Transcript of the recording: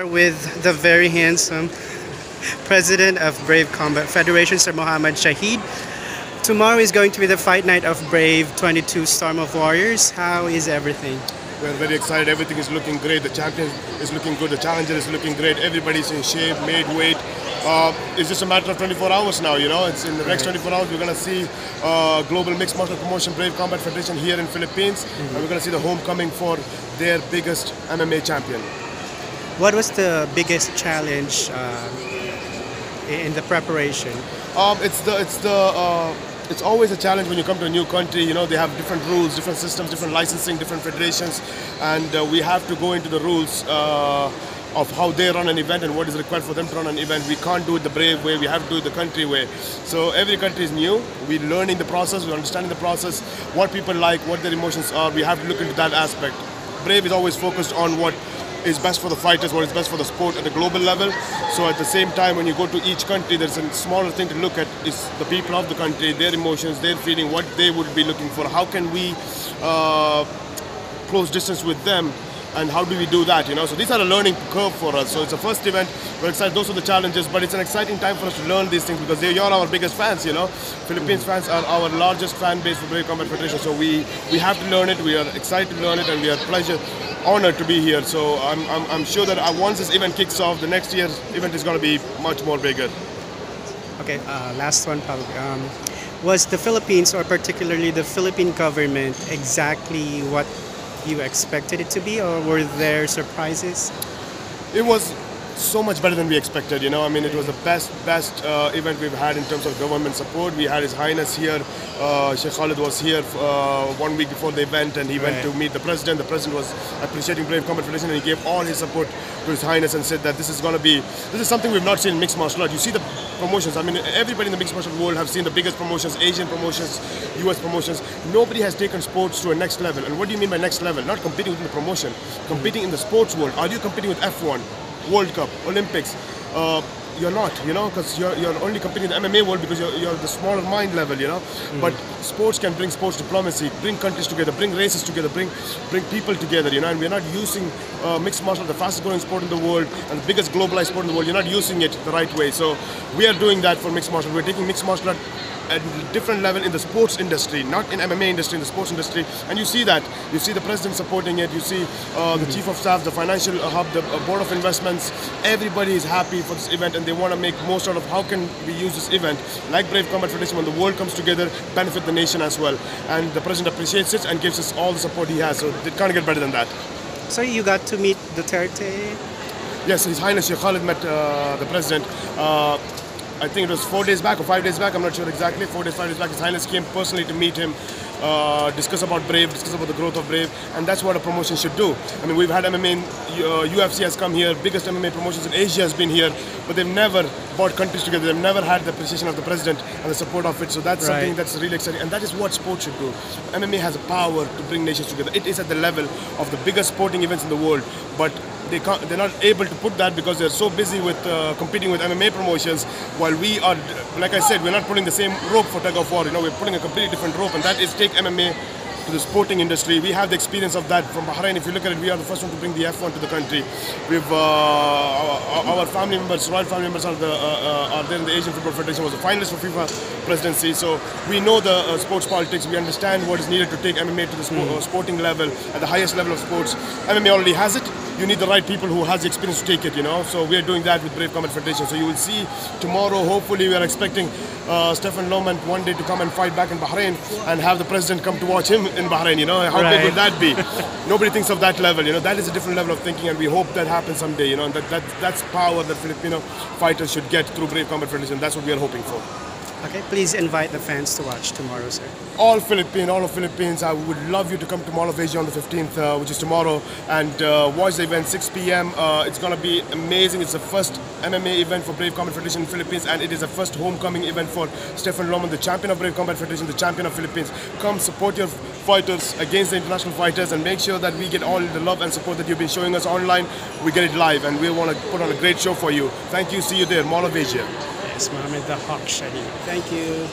With the very handsome president of Brave Combat Federation, Sir Mohammed Shahid. Tomorrow is going to be the fight night of Brave 22 Storm of Warriors. How is everything? We're very excited. Everything is looking great. The champion is looking good. The challenger is looking great. Everybody's in shape, made weight. It's just a matter of 24 hours now, you know. It's in the next 24 hours we're going to see Global Mixed Martial Promotion Brave Combat Federation here in Philippines. And we're going to see the homecoming for their biggest MMA champion. What was the biggest challenge in the preparation? It's always a challenge when you come to a new country. You know, they have different rules, different systems, different licensing, different federations, and we have to go into the rules of how they run an event and what is required for them to run an event. We can't do it the Brave way, we have to do it the country way. So every country is new, we're learning the process, we're understanding the process, what people like, what their emotions are. We have to look into that aspect. Brave is always focused on what is best for the fighters, what is best for the sport at the global level. So at the same time, when you go to each country, there's a smaller thing to look at is the people of the country, their emotions, their feeling, what they would be looking for. How can we close distance with them? And how do we do that, you know? So these are a learning curve for us. So it's a first event, we're excited, those are the challenges, but it's an exciting time for us to learn these things because you're our biggest fans, you know? Philippines fans are our largest fan base for Brave Combat Federation, so we have to learn it, we are excited to learn it, and we are honored to be here. So I'm sure that once this event kicks off, the next year's event is going to be much more bigger. Okay, last one probably. Was the Philippines, or particularly the Philippine government, exactly what you expected it to be, or were there surprises? It was so much better than we expected, you know. I mean, it was the best event we've had in terms of government support. We had His Highness here, Sheikh Khalid was here 1 week before the event, and he went to meet the President. The President was appreciating Brave Combat Federation, and he gave all his support to His Highness and said that this is something we've not seen in mixed martial art. You see the promotions, I mean, everybody in the mixed martial world have seen the biggest promotions, Asian promotions, US promotions. Nobody has taken sports to a next level. And what do you mean by next level? Not competing within the promotion, competing in the sports world. Are you competing with F1? World Cup, Olympics, you're not, you know, because you're only competing in the MMA world because you're the smaller mind level, you know. But sports can bring sports diplomacy, bring countries together, bring races together, bring people together, you know. And we're not using mixed martial art, the fastest growing sport in the world and the biggest globalized sport in the world. You're not using it the right way. So we are doing that for mixed martial art. We're taking mixed martial art at a different level in the sports industry, not in MMA industry, in the sports industry, and you see that. You see the president supporting it, you see the chief of staff, the financial hub, the board of investments, everybody is happy for this event and they want to make most out of how can we use this event, like Brave Combat Federation, when the world comes together, benefit the nation as well. And the president appreciates it and gives us all the support he has, so it can't get better than that. So you got to meet Duterte? Yes, His Highness Sheikh Khalid met the president. I think it was 4 days back or 5 days back, I'm not sure exactly, 4 days, 5 days back. His Highness came personally to meet him, discuss about Brave, discuss about the growth of Brave, and that's what a promotion should do. I mean, we've had MMA, UFC has come here, biggest MMA promotions in Asia has been here, but they've never brought countries together, they've never had the appreciation of the president and the support of it, so that's something that's really exciting, and that is what sports should do. MMA has a power to bring nations together. It is at the level of the biggest sporting events in the world, but they're not able to put that because they're so busy with competing with MMA promotions, while we are, like I said, we're not pulling the same rope for tug of war, you know, we're pulling a completely different rope, and that is take MMA to the sporting industry. We have the experience of that from Bahrain. If you look at it, we are the first one to bring the F1 to the country. We've our family members, royal family members are there in the Asian Football Federation, was a finalist for FIFA presidency, so we know the sports politics, we understand what is needed to take MMA to the sporting level, at the highest level of sports. MMA already has it. You need the right people who has the experience to take it, you know. So we are doing that with Brave Combat Federation. So you will see tomorrow, hopefully we are expecting Stefan Lohmann one day to come and fight back in Bahrain and have the president come to watch him in Bahrain, you know. How big would that be? Nobody thinks of that level, you know. That is a different level of thinking, and we hope that happens someday, you know. And that's power that Filipino fighters should get through Brave Combat Federation. That's what we are hoping for. Okay, please invite the fans to watch tomorrow, sir. All of Philippines, I would love you to come to Mall of Asia on the 15th, which is tomorrow, and watch the event 6 p.m. It's going to be amazing. It's the first MMA event for Brave Combat Federation in the Philippines, and it is the first homecoming event for Stefan Lohmann, the champion of Brave Combat Federation, the champion of Philippines. Come support your fighters against the international fighters and make sure that we get all the love and support that you've been showing us online. We get it live, and we want to put on a great show for you. Thank you. See you there, Mall of Asia. Yes, Mohammed the Hawk Shahid. Thank you.